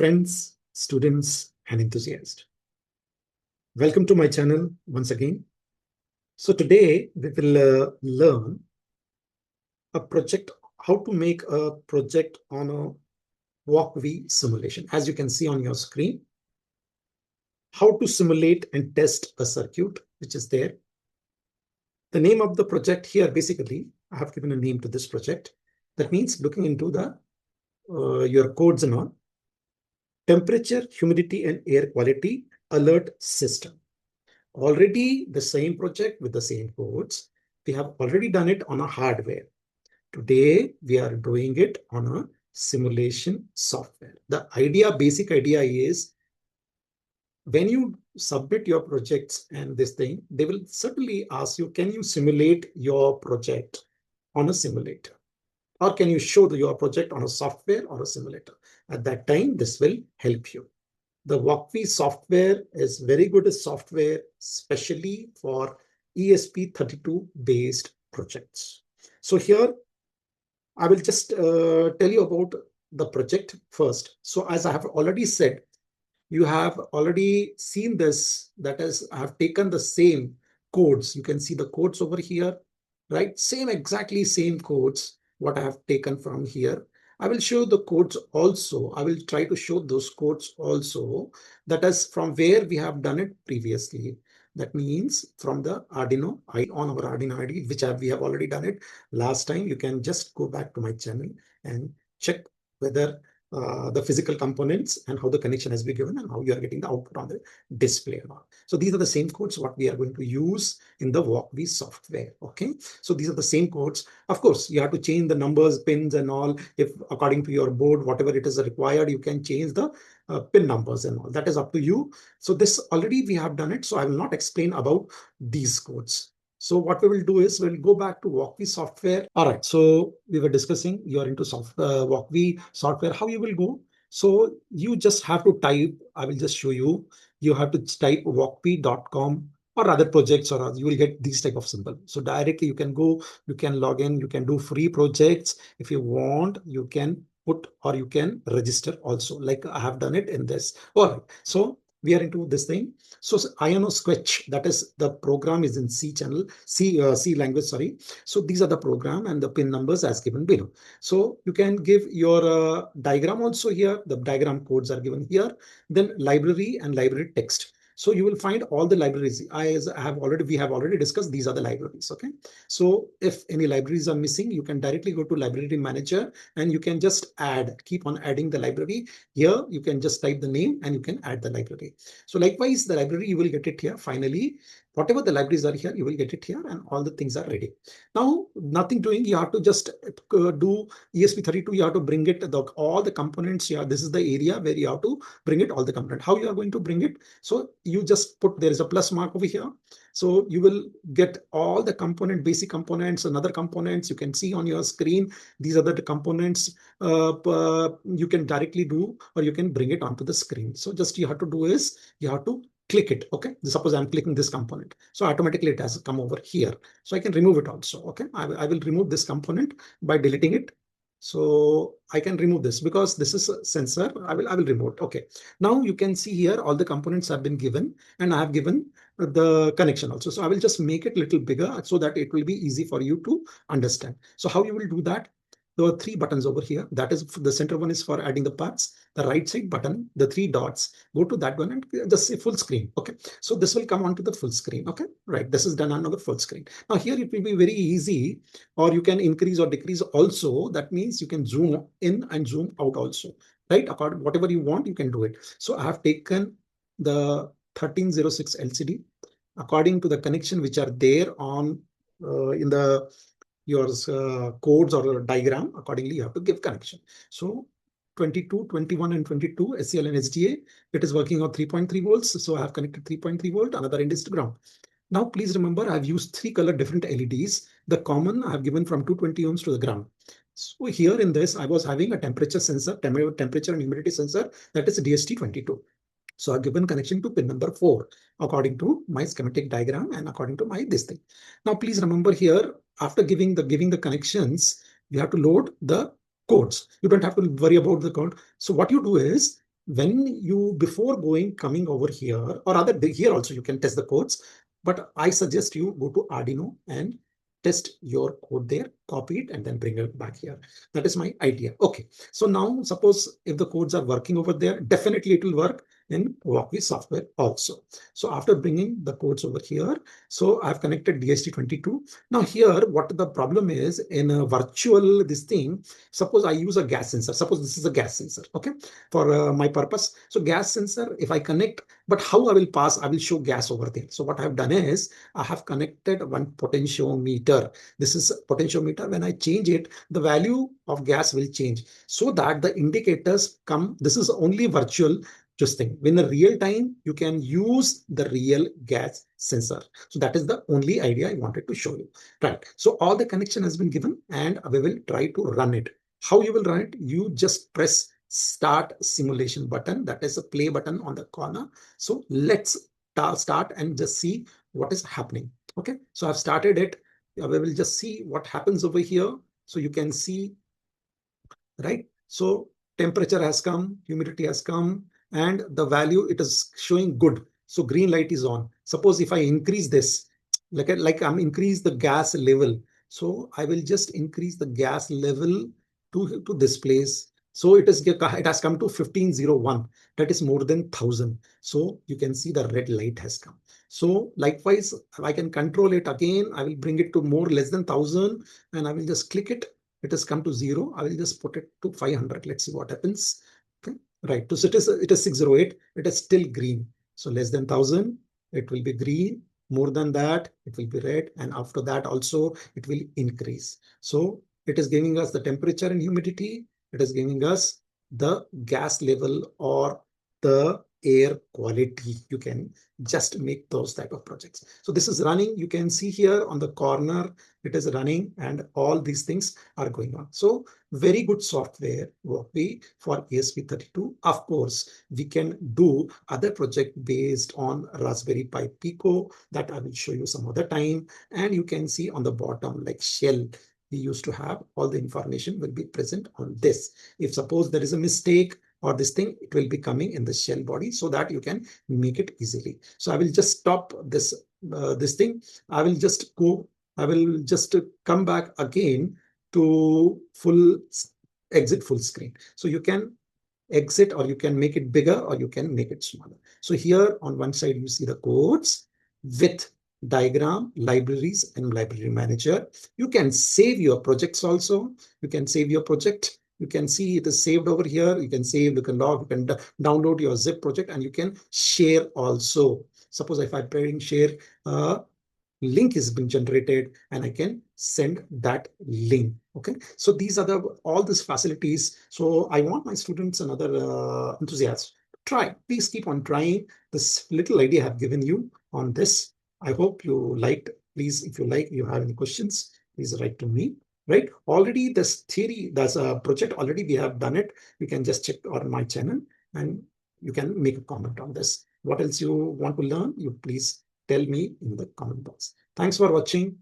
Friends, students, and enthusiasts. Welcome to my channel once again. So today we will learn a project, how to make a project on a walkway simulation. As you can see on your screen, how to simulate and test a circuit, which is there. The name of the project here, basically, I have given a name to this project. That means looking into the your codes and all. Temperature, humidity, and air quality alert system. Already the same project with the same codes. We have already done it on a hardware. Today, we are doing it on a simulation software. The basic idea is when you submit your projects and this thing, they will certainly ask you, can you simulate your project on a simulator? Or can you show your project on a software or a simulator? At that time, this will help you. The walkway software is very good software, especially for ESP32 based projects. So here, I will just tell you about the project first. So as I have already said, you have already seen this. That is, I have taken the same codes. You can see the codes over here, right? Exactly same codes, what I have taken from here. I will show the codes also. I will try to show those codes also. That is from where we have done it previously. That means from the Arduino on our Arduino ID, which we have already done it last time. You can just go back to my channel and check whether the physical components and how the connection has been given and how you are getting the output on the display. So these are the same codes what we are going to use in the walkway software. Okay, so these are the same codes. Of course, you have to change the numbers, pins and all. If according to your board, whatever it is required, you can change the pin numbers and all. That is up to you. So this already we have done it. So I will not explain about these codes. So what we will do is we'll go back to walkway software. All right. So we were discussing you're into walkway software, how you will go. So you just have to type, I will just show you. You have to type walkway.com or other projects, or you will get these type of symbol. So directly you can go, you can log in, you can do free projects. If you want, you can put or you can register also, like I have done it in this. All right. So we are into this thing. So INO Sketch, that is the program is in C channel, C language, sorry. So these are the program and the pin numbers as given below. So you can give your diagram also here. The diagram codes are given here. Then library and library text. So you will find all the libraries. We have already discussed, these are the libraries. Okay. So if any libraries are missing, you can directly go to library manager and you can just keep on adding the library. Here, you can just type the name and you can add the library. So likewise, the library, you will get it here. Finally, whatever the libraries are here, you will get it here and all the things are ready. Now, nothing doing, you have to just do ESP32. You have to bring it, all the components here. This is the area where you have to bring it, all the component. How you are going to bring it? So you just put, there is a plus mark over here. So you will get all the basic components and other components you can see on your screen. These are the components you can directly do, or you can bring it onto the screen. So just you have to do is you have to click it. Okay, suppose I'm clicking this component, so automatically it has come over here. So I can remove it also. Okay, I will remove this component by deleting it. So I can remove this because this is a sensor. I will remove it. Okay, now you can see here all the components have been given and I have given the connection also. So I will just make it a little bigger so that it will be easy for you to understand. So how you will do that? There are three buttons over here. That is, the center one is for adding the parts. The right side button, the three dots, go to that one and just say full screen. Okay, so this will come onto the full screen. Okay, right, this is done on the full screen. Now here it will be very easy, or you can increase or decrease also. That means you can zoom in and zoom out also, right? According whatever you want, you can do it. So I have taken the 1306 LCD according to the connection which are there on in the your codes or diagram. Accordingly, you have to give connection. So 22, 21, and 22 SCL and SDA, it is working on 3.3 volts. So I have connected 3.3 volt, another end is to ground. Now, please remember, I've used three color different LEDs. The common I have given from 220 ohms to the ground. So here in this, I was having a temperature sensor, temperature and humidity sensor, that is DST22. So I've given connection to pin number 4 according to my schematic diagram and according to my this thing. Now, please remember here, after giving the connections, you have to load the codes. You don't have to worry about the code. So what you do is, when you, before coming over here, or rather here also you can test the codes, but I suggest you go to Arduino and test your code there, copy it, and then bring it back here. That is my idea. Okay, so now suppose if the codes are working over there, definitely it will work in Walkways software also. So after bringing the codes over here, so I've connected DST22. Now here, what the problem is in a virtual this thing, suppose I use a gas sensor. Suppose this is a gas sensor, okay, for my purpose. So gas sensor, if I connect, but how I will pass, I will show gas over there. So what I have done is I have connected one potentiometer. This is potentiometer. When I change it, the value of gas will change so that the indicators come. This is only virtual just thing. In the real time, you can use the real gas sensor. So that is the only idea I wanted to show you. Right. So all the connection has been given and we will try to run it. How you will run it? You just press start simulation button. That is a play button on the corner. So let's start and just see what is happening. Okay. So I've started it. We will just see what happens over here. So you can see, right? So temperature has come, humidity has come, and the value it is showing good. So green light is on. Suppose if I increase this, like I'm increase the gas level. So I will just increase the gas level to this place. So it has come to 1501. That is more than 1000. So you can see the red light has come. So likewise, I can control it again. I will bring it to more less than 1000 and I will just click it. It has come to 0. I will just put it to 500. Let's see what happens. Okay. Right. So it is 608. It is still green. So less than 1000, it will be green. More than that, it will be red. And after that also, it will increase. So it is giving us the temperature and humidity. It is giving us the gas level or the air quality. You can just make those type of projects. So this is running. You can see here on the corner, it is running and all these things are going on. So very good software Workday for ESP32. Of course, we can do other project based on Raspberry Pi Pico that I will show you some other time. And you can see on the bottom like shell, we used to have all the information will be present on this. If suppose there is a mistake or this thing, it will be coming in the shell body so that you can make it easily. So I will just stop this this thing. I will just come back again to exit full screen. So you can exit or you can make it bigger or you can make it smaller. So here on one side, you see the codes with diagram, libraries, and library manager. You can save your projects also. You can save your project. You can see it is saved over here. You can save, you can log, you can download your zip project, and you can share also. Suppose if I share, link is being generated and I can send that link. Okay, so these are all these facilities. So I want my students and other enthusiasts to try. Please keep on trying. This little idea I have given you on this. I hope you liked. Please, if you like, you have any questions, please write to me. Right? Already this theory, there's a project already we have done it. You can just check on my channel and you can make a comment on this. What else you want to learn? You please tell me in the comment box. Thanks for watching.